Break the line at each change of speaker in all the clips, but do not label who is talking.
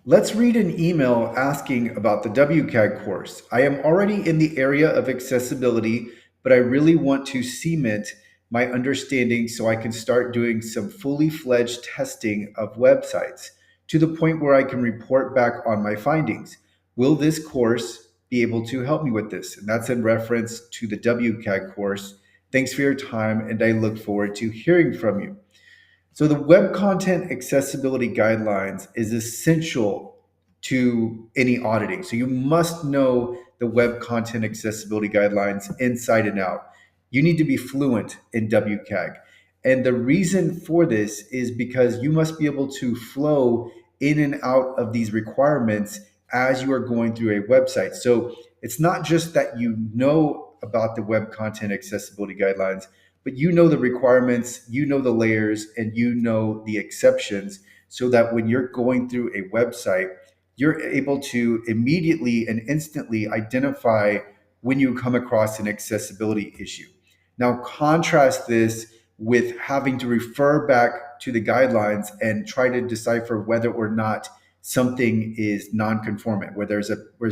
Let's read an email asking about the WCAG course. I am already in the area of accessibility, but I really want to cement my understanding so I can start doing some fully fledged testing of websites to the point where I can report back on my findings. Will this course be able to help me with this? And that's in reference to the WCAG course. Thanks for your time, and I look forward to hearing from you. So the web content accessibility guidelines is essential to any auditing. So you must know the web content accessibility guidelines inside and out. You need to be fluent in WCAG. And the reason for this is because you must be able to flow in and out of these requirements as you are going through a website. So it's not just that you know about the web content accessibility guidelines, but you know the requirements, you know the layers, and you know the exceptions, so that when you're going through a website, you're able to immediately and instantly identify when you come across an accessibility issue. Now, contrast this with having to refer back to the guidelines and try to decipher whether or not something is non-conformant, where there's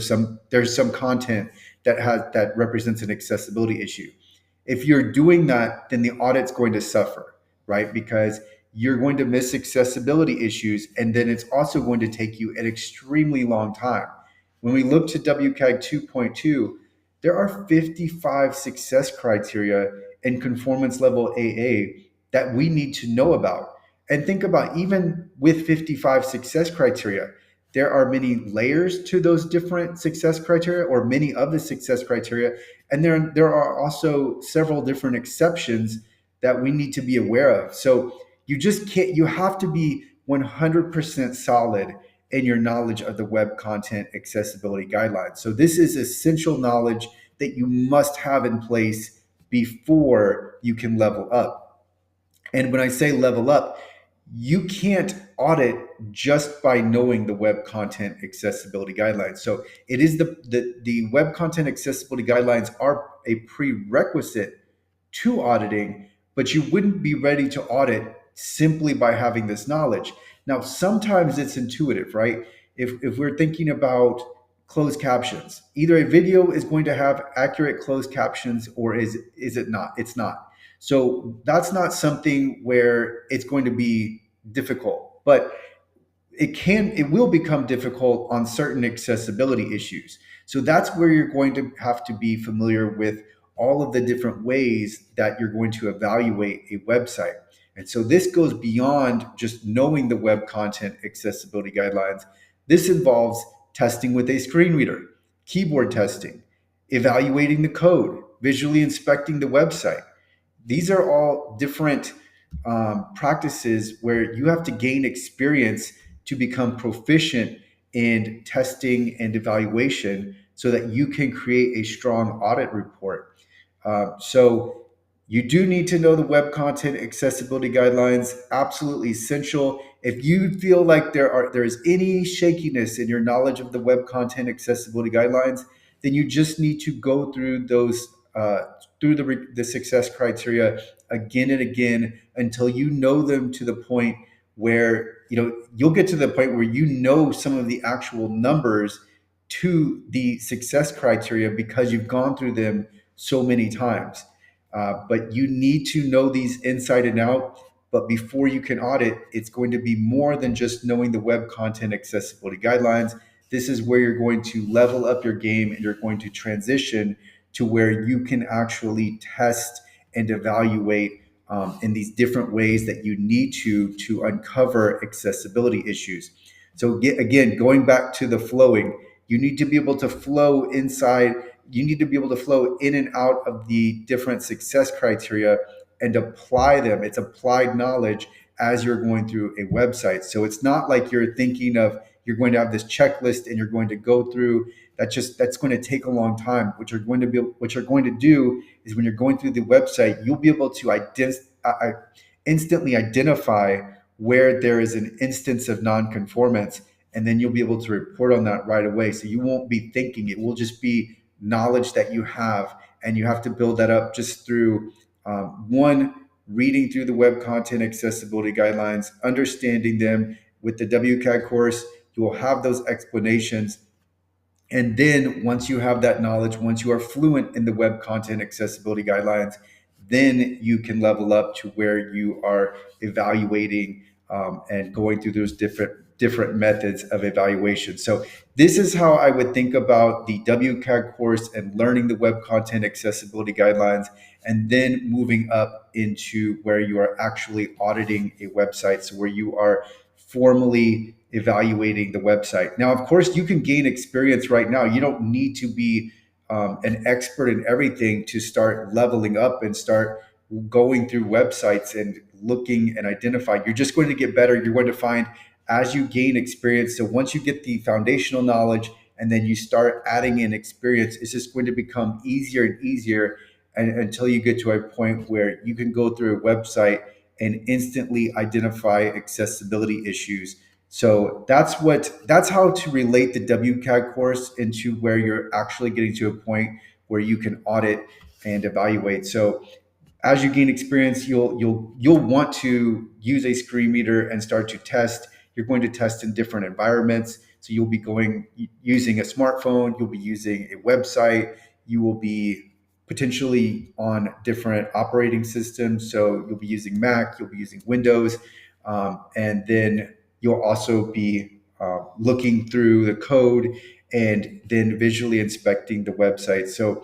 some content that represents an accessibility issue. If you're doing that, then the audit's going to suffer, right? Because you're going to miss accessibility issues, and then it's also going to take you an extremely long time. When we look to WCAG 2.2, there are 55 success criteria in conformance level AA that we need to know about. And think about, even with 55 success criteria, there are many layers to those different success criteria, or many of the success criteria, and there are also several different exceptions that we need to be aware of. So you just can't, you have to be 100% solid in your knowledge of the web content accessibility guidelines. So this is essential knowledge that you must have in place before you can level up. And when I say level up, you can't audit just by knowing the web content accessibility guidelines. So it is the web content accessibility guidelines are a prerequisite to auditing, but you wouldn't be ready to audit simply by having this knowledge. Now, sometimes it's intuitive, right? If we're thinking about closed captions, either a video is going to have accurate closed captions, or is it not? It's not. So that's not something where it's going to be difficult, but it will become difficult on certain accessibility issues. So that's where you're going to have to be familiar with all of the different ways that you're going to evaluate a website. And so this goes beyond just knowing the web content accessibility guidelines. This involves testing with a screen reader, keyboard testing, evaluating the code, visually inspecting the website. These are all different practices where you have to gain experience to become proficient in testing and evaluation so that you can create a strong audit report. So you do need to know the web content accessibility guidelines, absolutely essential. If you feel like there is any shakiness in your knowledge of the web content accessibility guidelines, then you just need to go through those through the success criteria again and again until you know them to the point where you'll get to the point where you know some of the actual numbers to the success criteria because you've gone through them so many times. But you need to know these inside and out. But before you can audit, it's going to be more than just knowing the web content accessibility guidelines. This is where you're going to level up your game, and you're going to transition to where you can actually test and evaluate in these different ways that you need to uncover accessibility issues. So again, going back to the flowing, you need to be able to flow inside. You need to be able to flow in and out of the different success criteria and apply them. It's applied knowledge as you're going through a website. So it's not like you're thinking of you're going to have this checklist and you're going to go through that's going to take a long time. What you're going to do is when you're going through the website, you'll be able to instantly identify where there is an instance of nonconformance, and then you'll be able to report on that right away. So you won't be thinking, it will just be knowledge that you have, and you have to build that up just through one, reading through the web content accessibility guidelines, understanding them. With the WCAG course, you will have those explanations. And then once you have that knowledge, once you are fluent in the web content accessibility guidelines, then you can level up to where you are evaluating and going through those different methods of evaluation. So this is how I would think about the WCAG course and learning the web content accessibility guidelines, and then moving up into where you are actually auditing a website. So where you are formally evaluating the website. Now, of course, you can gain experience right now. You don't need to be an expert in everything to start leveling up and start going through websites and looking and identifying. You're just going to get better. You're going to find as you gain experience. So once you get the foundational knowledge and then you start adding in experience, it's just going to become easier and easier until you get to a point where you can go through a website and instantly identify accessibility issues. So that's how to relate the WCAG course into where you're actually getting to a point where you can audit and evaluate. So as you gain experience, you'll want to use a screen reader and start to test. You're going to test in different environments. So you'll be going using a smartphone, you'll be using a website, you will be potentially on different operating systems. So you'll be using Mac, you'll be using Windows, and then you'll also be looking through the code and then visually inspecting the website. So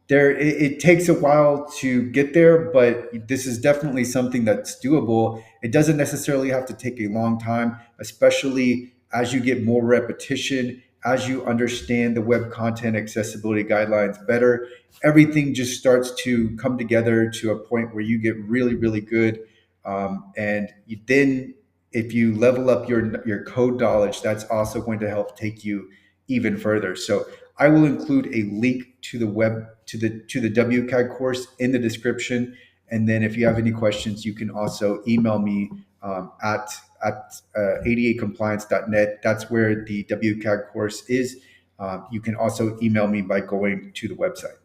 it takes a while to get there, but this is definitely something that's doable. It doesn't necessarily have to take a long time, especially as you get more repetition, as you understand the web content accessibility guidelines better. Everything just starts to come together to a point where you get really, really good. And then if you level up your code knowledge, that's also going to help take you even further. So I will include a link to the web to the WCAG course in the description. And then if you have any questions, you can also email me at 88compliance.net. That's where the WCAG course is. You can also email me by going to the website.